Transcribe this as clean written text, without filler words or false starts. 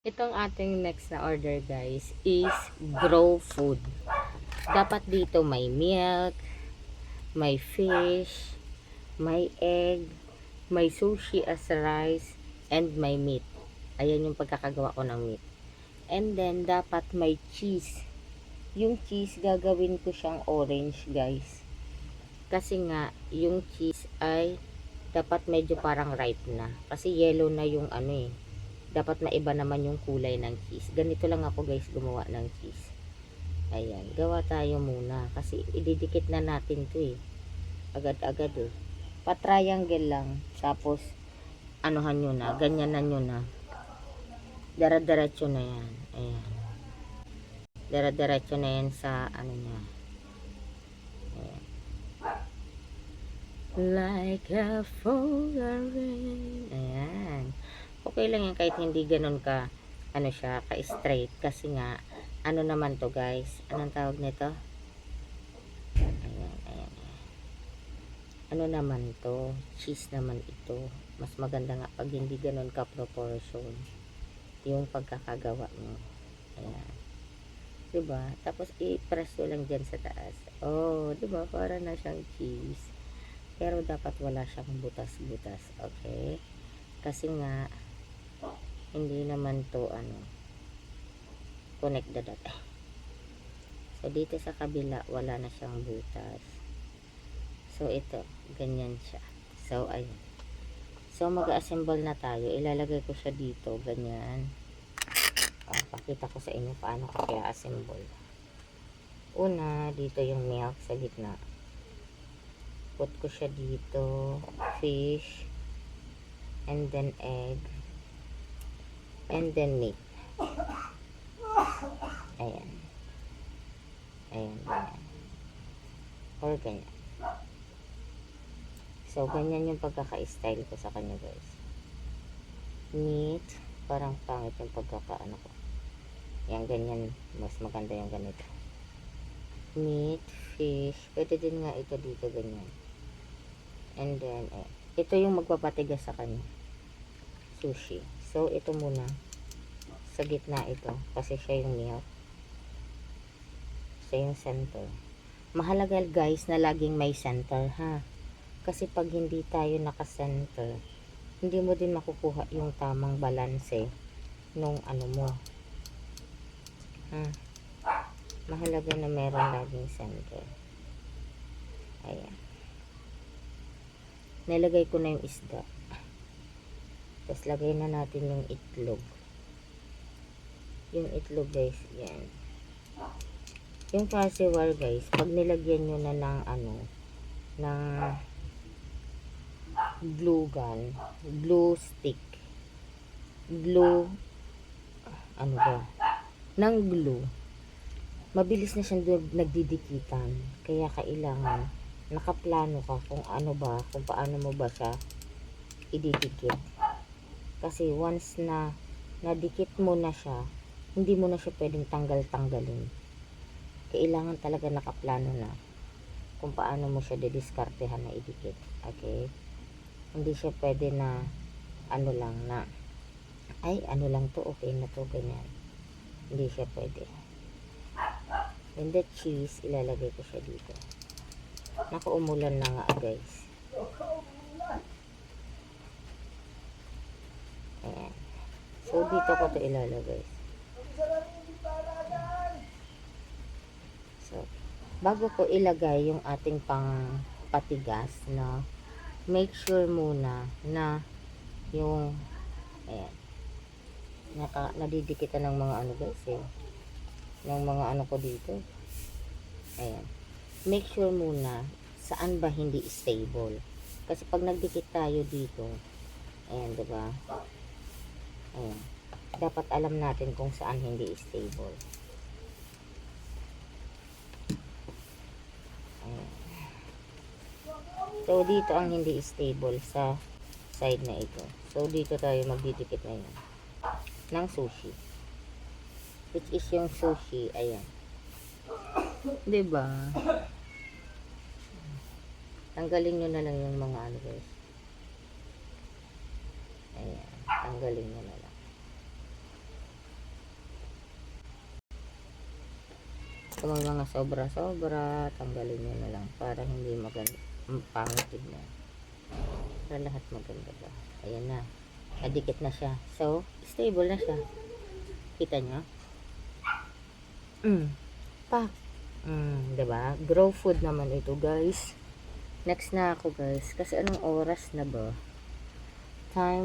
Itong ating next na order guys is grow food. Dapat dito may milk, may fish, may egg, may sushi as rice, and may meat. Ayan yung pagkakagawa ko ng meat. And then dapat may cheese. Yung cheese gagawin ko siyang orange guys. Kasi nga yung cheese ay dapat medyo parang ripe na. Kasi yellow na yung ano eh. Dapat maiba naman yung kulay ng cheese. Ganito lang ako guys gumawa ng cheese. Ayan, gawa tayo muna kasi ididikit na natin to eh. Agad-agad eh. Pa-triangle lang. Tapos anuhan nyo na, ganyanan nyo na. Dara-diretso na yan. Ayan. Dara-diretso na yan sa ano niya. Ayan. Like a falling. Ayan. Okay lang yan kahit hindi ganun ka ano siya, ka-straight kasi nga ano naman to guys, anong tawag nito? Ayan, ayan. Ano naman to? Cheese naman ito. Mas maganda nga pag hindi ganun ka proportion yung pagkakagawa mo. Ayan. Diba? Tapos i-press nyo lang dyan sa taas. Oh, diba? Para na siyang cheese. Pero dapat wala siyang butas-butas. Okay? Kasi nga hindi naman to ano connect the dot. So dito sa kabila wala na siyang butas. So ito ganyan siya. So ayun. So mag-assemble na tayo. Ilalagay ko siya dito ganyan. Pakita ko sa inyo paano ko kaya assemble. Una dito yung milk sa gitna. Put ko siya dito, fish, and then egg, and then meat. Ayan. Ayan, ganyan. Or ganyan. So, ganyan yung pagkaka-style ko sa kanya, guys. Meat. Parang pangit yung pagkakaano ko. Yan, ganyan. Mas maganda yung ganito. Meat, fish. Pwede din nga ito dito, ganyan. And then, ito yung magpapatigas sa kanya. Sushi. So, ito muna. Sa gitna ito. Kasi siya yung milk. Siya yung center. Mahalaga guys na laging may center ha. Kasi pag hindi tayo naka-center, hindi mo din makukuha yung tamang balanse nung ano mo. Ha? Mahalaga na meron laging center. Ayan. Nilagay ko na yung isda. Tapos lagay na natin yung itlog. Yung itlog guys, yan. Yung caseware guys, pag nilagyan nyo na ng ano, ng glue gun, glue stick, glue, ano ba, ng glue, mabilis na siyang nagdidikitan. Kaya kailangan nakaplano ka kung ano ba, kung paano mo ba siya ididikit. Kasi once na nadikit mo na siya, hindi mo na siya pwedeng tanggal-tanggalin. Kailangan talaga nakaplano na kung paano mo siya didiskartehan na idikit. Okay? Hindi siya pwede na ano lang na ay ano lang to, okay na to, ganyan. Hindi siya pwede. And the cheese, ilalagay ko siya dito. Naku, umulan na nga guys. Ayan. So dito ko to ilalagay. So, bago ko ilagay yung ating pang patigas na make sure muna na yung ayan, nadidikitan ng mga ano guys eh, ng mga ano ko dito. Ayan. Make sure muna saan ba hindi stable. Kasi pag nagdikit tayo dito, ayan, diba? Ayan. Dapat alam natin kung saan hindi stable. Ayan. So, dito ang hindi stable sa side na ito. So, dito tayo magdidikit na yun. Ng sushi. Which is yung sushi, ayan. Diba? Tanggalin nyo na lang yung mga ano guys. Ayan. Tanggalin nyo na lang. Kung may mga sobra-sobra, tanggalin nyo na lang para hindi maganda, pangit tignan. Para lahat maganda ba. Ayan na. Nadikit na siya. So, stable na siya. Kita nyo? Pa. Diba? Grow food naman ito, guys. Next na ako, guys. Kasi anong oras na ba? Time